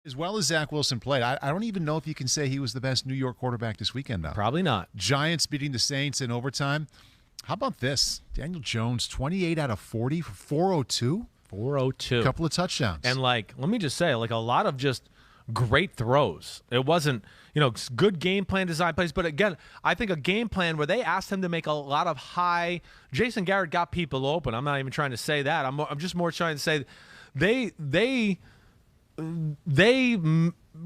As well as Zach Wilson played, I don't even know if you can say he was the best New York quarterback this weekend, though. Probably not. Giants beating the Saints in overtime. How about this? Daniel Jones, 28 out of 40 for 402. 402. A couple of touchdowns. And, let me just say, a lot of just great throws. It wasn't, good game plan design plays. But, again, I think a game plan where they asked him to make a lot of high – Jason Garrett got people open. I'm not even trying to say that. I'm just more trying to say they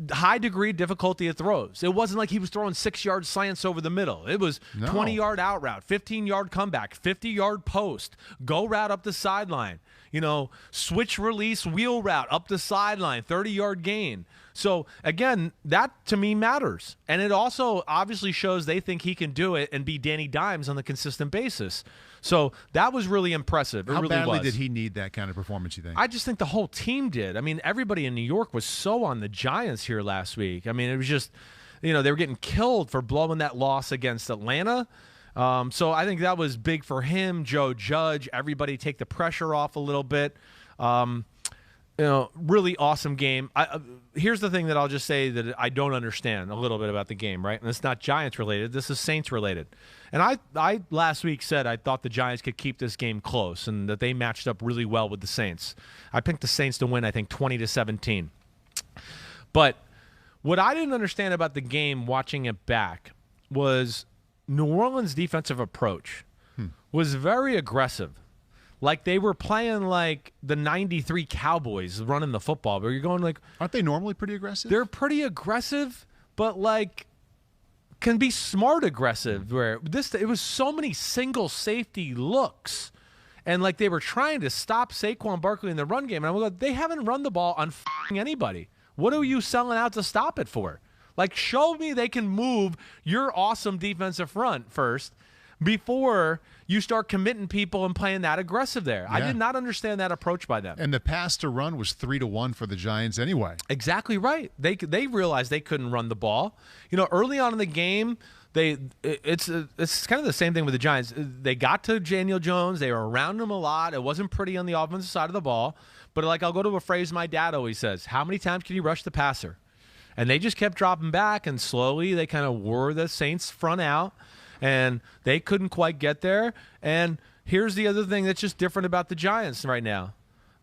high degree difficulty of throws. It wasn't like he was throwing 6-yard slants over the middle. It was 20-yard out route, 15-yard comeback, 50-yard post, go route up the sideline, switch release wheel route up the sideline, 30-yard gain. So, again, that to me matters. And it also obviously shows they think he can do it and be Danny Dimes on a consistent basis. So that was really impressive. How badly did he need that kind of performance, you think? I just think the whole team did. I mean, everybody in New York was so on the Giants here last week. I mean, it was just, they were getting killed for blowing that loss against Atlanta. So I think that was big for him, Joe Judge, everybody take the pressure off a little bit. Really awesome game. Here's the thing that I'll just say that I don't understand a little bit about the game, right? And it's not Giants related. This is Saints related. And I last week said I thought the Giants could keep this game close and that they matched up really well with the Saints. I picked the Saints to win, I think, 20-17. But what I didn't understand about the game watching it back was New Orleans' defensive approach was very aggressive. Like they were playing like the 93 Cowboys running the football. But you're going like... Aren't they normally pretty aggressive? They're pretty aggressive, but can be smart aggressive. Where it was so many single safety looks. And they were trying to stop Saquon Barkley in the run game. And I'm like, they haven't run the ball on anybody. What are you selling out to stop it for? Show me they can move your awesome defensive front first before you start committing people and playing that aggressive there. Yeah. I did not understand that approach by them. And the pass to run was 3-1 for the Giants anyway. Exactly right. They realized they couldn't run the ball. Early on in the game, it's kind of the same thing with the Giants. They got to Daniel Jones. They were around him a lot. It wasn't pretty on the offensive side of the ball. But I'll go to a phrase my dad always says, how many times can you rush the passer? And they just kept dropping back, and slowly they kind of wore the Saints front out. And they couldn't quite get there. And here's the other thing that's just different about the Giants right now.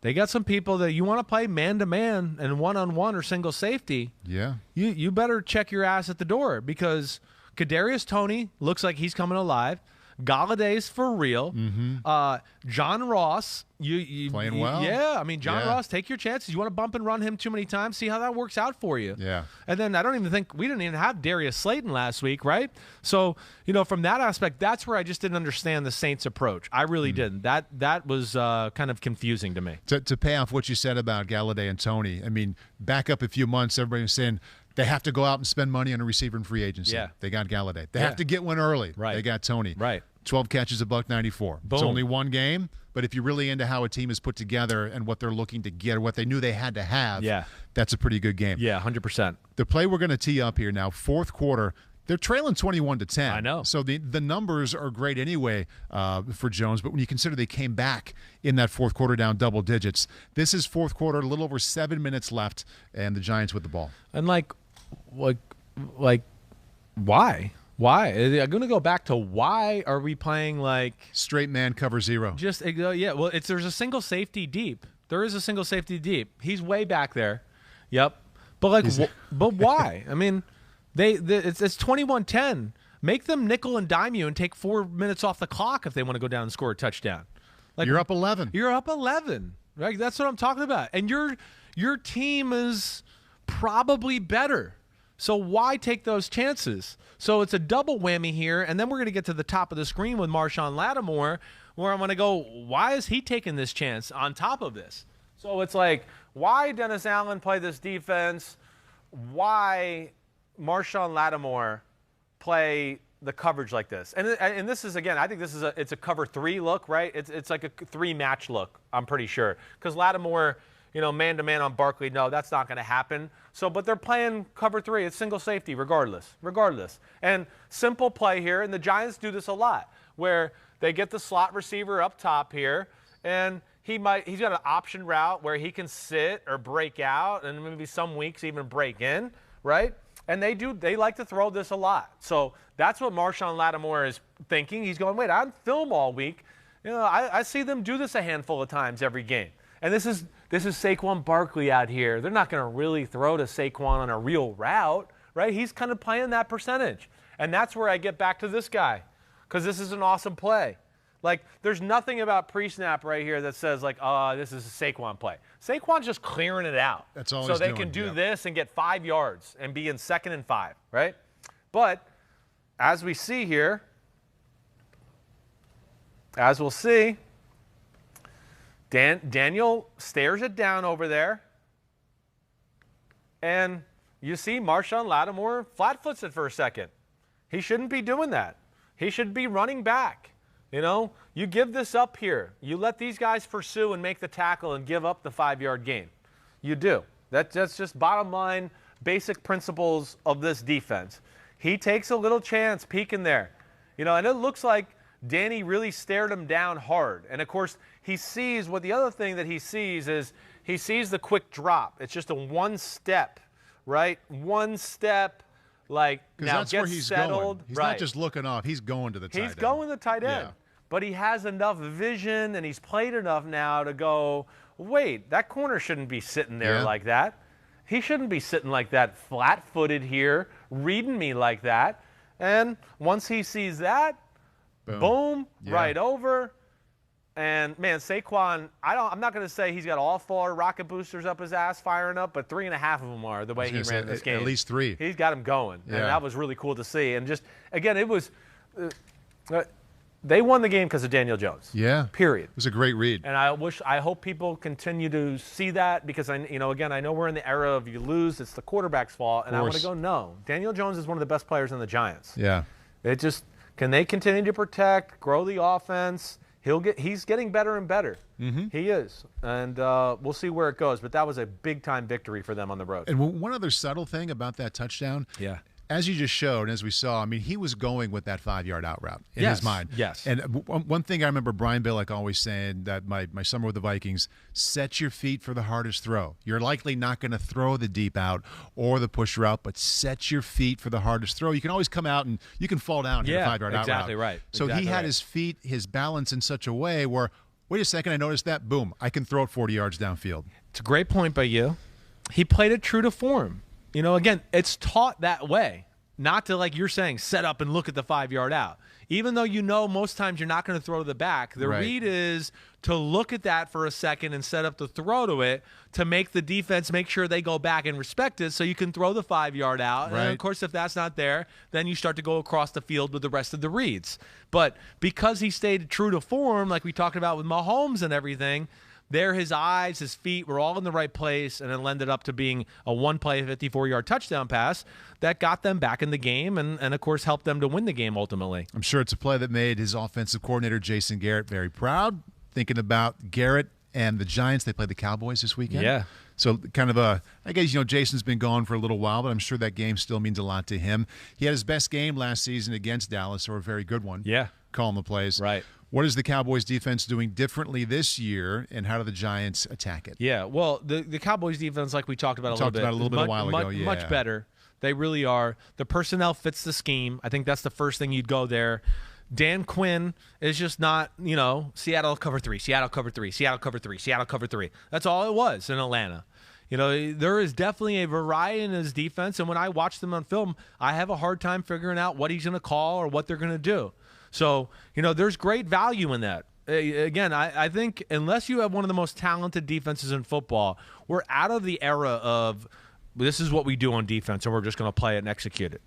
They got some people that you want to play man-to-man and one-on-one or single safety. Yeah. You better check your ass at the door because Kadarius Toney looks like he's coming alive. Galladay's for real. Mm-hmm. John Ross. Playing well. Yeah, I mean, John Ross, take your chances. You want to bump and run him too many times, see how that works out for you. Yeah. And then we didn't even have Darius Slayton last week, right? So, from that aspect, that's where I just didn't understand the Saints' approach. I really didn't. That was kind of confusing to me. To pay off what you said about Galladay and Toney, I mean, back up a few months, everybody was saying they have to go out and spend money on a receiver in free agency. Yeah. They got Galladay. They have to get one early. Right. They got Toney. Right. 12 catches, $194. It's only one game, but if you're really into how a team is put together and what they're looking to get or what they knew they had to have, that's a pretty good game. Yeah, 100%. The play we're going to tee up here now, fourth quarter, they're trailing 21-10. I know. So the numbers are great anyway for Jones, but when you consider they came back in that fourth quarter down double digits, this is fourth quarter, a little over 7 minutes left, and the Giants with the ball. And why? Why? I'm going to go back to why are we playing straight man cover zero? Well, there's a single safety deep. There is a single safety deep. He's way back there. Yep. But but why? I mean, it's 21-10. Make them nickel and dime you and take 4 minutes off the clock if they want to go down and score a touchdown. You're up 11. You're up 11. Right? That's what I'm talking about. And your team is probably better. So why take those chances? So it's a double whammy here, and then we're going to get to the top of the screen with Marshawn Lattimore, where I'm going to go, why is he taking this chance on top of this? So it's why Dennis Allen play this defense? Why Marshawn Lattimore play the coverage like this? And this is, again, I think it's a cover 3 look, right? It's like a 3-match look, I'm pretty sure. Because Lattimore, man-to-man on Barkley, no, that's not going to happen. But they're playing cover 3. It's single safety regardless. And simple play here, and the Giants do this a lot, where they get the slot receiver up top here, and he's got an option route where he can sit or break out, and maybe some weeks even break in, right? And they like to throw this a lot. So that's what Marshawn Lattimore is thinking. He's going, wait, I'm film all week. I see them do this a handful of times every game. And this is Saquon Barkley out here. They're not going to really throw to Saquon on a real route, right? He's kind of playing that percentage. And that's where I get back to this guy, because this is an awesome play. Like, there's nothing about pre-snap right here that says, like, this is a Saquon play. Saquon's just clearing it out. That's all so he's they doing. can do this and get 5 yards and be in 2nd and 5, right? But as we see here, as we'll see, Daniel stares it down over there. And you see Marshawn Lattimore flat-foots it for a second. He shouldn't be doing that. He should be running back. You give this up here. You let these guys pursue and make the tackle and give up the 5-yard gain. You do. That's just bottom line, basic principles of this defense. He takes a little chance peeking there. And it looks like Danny really stared him down hard. And, of course, he sees the other thing that he sees is he sees the quick drop. It's just a one step, right? One step. Like, now that's get where he's settled. going. He's right. not just looking off. He's going to the tight end. He's going to the tight end. Yeah. But he has enough vision and he's played enough now to go, wait, that corner shouldn't be sitting there like that. He shouldn't be sitting like that flat-footed here, reading me like that. And once he sees that, boom right over. And, man, Saquon, I'm not going to say he's got all 4 rocket boosters up his ass firing up, but 3.5 of them are the way he ran this game. At least 3. He's got him going, and that was really cool to see. And just, again, it was they won the game because of Daniel Jones. Yeah. Period. It was a great read. And I hope people continue to see that because, again, I know we're in the era of you lose, it's the quarterback's fault, and I want to go, no. Daniel Jones is one of the best players in the Giants. Yeah. Can they continue to protect, grow the offense? He's getting better and better. Mm-hmm. He is. And we'll see where it goes. But that was a big-time victory for them on the road. And one other subtle thing about that touchdown. Yeah. As you just showed, as we saw, he was going with that 5-yard out route in his mind. Yes. And one thing I remember Brian Billick always saying that my summer with the Vikings, set your feet for the hardest throw. You're likely not going to throw the deep out or the push route, but set your feet for the hardest throw. You can always come out and you can fall down in a 5-yard out route. Exactly right. So he had his feet, his balance in such a way where, wait a second, I noticed that, boom, I can throw it 40 yards downfield. It's a great point by you. He played it true to form. Again, it's taught that way. Not to, like you're saying, set up and look at the 5-yard out. Even though most times you're not going to throw to the back, the read is to look at that for a second and set up the throw to it to make the defense make sure they go back and respect it so you can throw the 5-yard out. Right. And, of course, if that's not there, then you start to go across the field with the rest of the reads. But because he stayed true to form, like we talked about with Mahomes and everything, his eyes, his feet were all in the right place, and it ended up to being a one-play 54-yard touchdown pass that got them back in the game and, of course, helped them to win the game ultimately. I'm sure it's a play that made his offensive coordinator, Jason Garrett, very proud. Thinking about Garrett and the Giants, they played the Cowboys this weekend. Yeah. So kind of I guess, Jason's been gone for a little while, but I'm sure that game still means a lot to him. He had his best game last season against Dallas, or a very good one. Yeah. Calling the plays. Right. What is the Cowboys defense doing differently this year, and how do the Giants attack it? Yeah, well, the Cowboys defense, like we talked about a little bit a while ago, much better. They really are. The personnel fits the scheme. I think that's the first thing you'd go there. Dan Quinn is just not, Seattle cover 3, Seattle cover 3, Seattle cover 3, Seattle cover 3. That's all it was in Atlanta. There is definitely a variety in his defense, and when I watch them on film, I have a hard time figuring out what he's going to call or what they're going to do. So, there's great value in that. Again, I think unless you have one of the most talented defenses in football, we're out of the era of this is what we do on defense and we're just going to play it and execute it.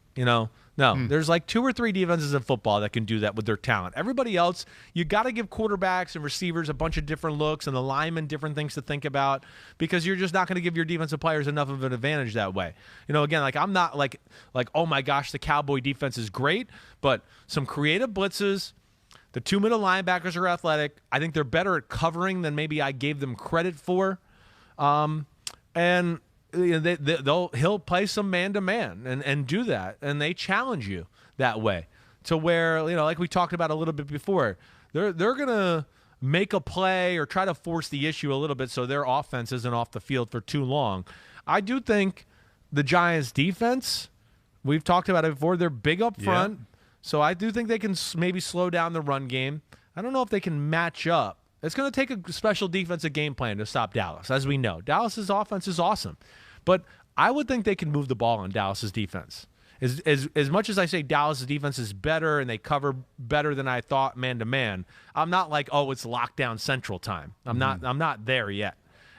No, there's like 2 or 3 defenses in football that can do that with their talent. Everybody else, you got to give quarterbacks and receivers a bunch of different looks and the linemen different things to think about because you're just not going to give your defensive players enough of an advantage that way. Again, like I'm not like oh my gosh, the Cowboy defense is great, but some creative blitzes. The 2 middle linebackers are athletic. I think they're better at covering than maybe I gave them credit for. And he'll play some man-to-man and do that, and they challenge you that way to where, like we talked about a little bit before, they're going to make a play or try to force the issue a little bit so their offense isn't off the field for too long. I do think the Giants' defense, we've talked about it before, they're big up front. Yeah. So I do think they can maybe slow down the run game. I don't know if they can match up. It's going to take a special defensive game plan to stop Dallas, as we know. Dallas's offense is awesome. But I would think they can move the ball on Dallas's defense. As much as I say Dallas's defense is better and they cover better than I thought man-to-man, I'm not like, oh, it's lockdown central time. I'm not there yet.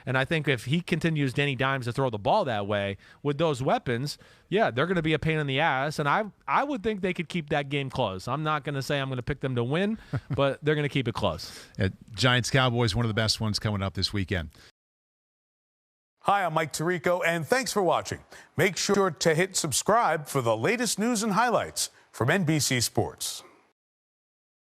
And I think if he continues Danny Dimes to throw the ball that way with those weapons, yeah, they're going to be a pain in the ass. And I would think they could keep that game close. I'm not going to say I'm going to pick them to win, but they're going to keep it close. Giants-Cowboys, one of the best ones coming up this weekend. Hi, I'm Mike Tirico, and thanks for watching. Make sure to hit subscribe for the latest news and highlights from NBC Sports.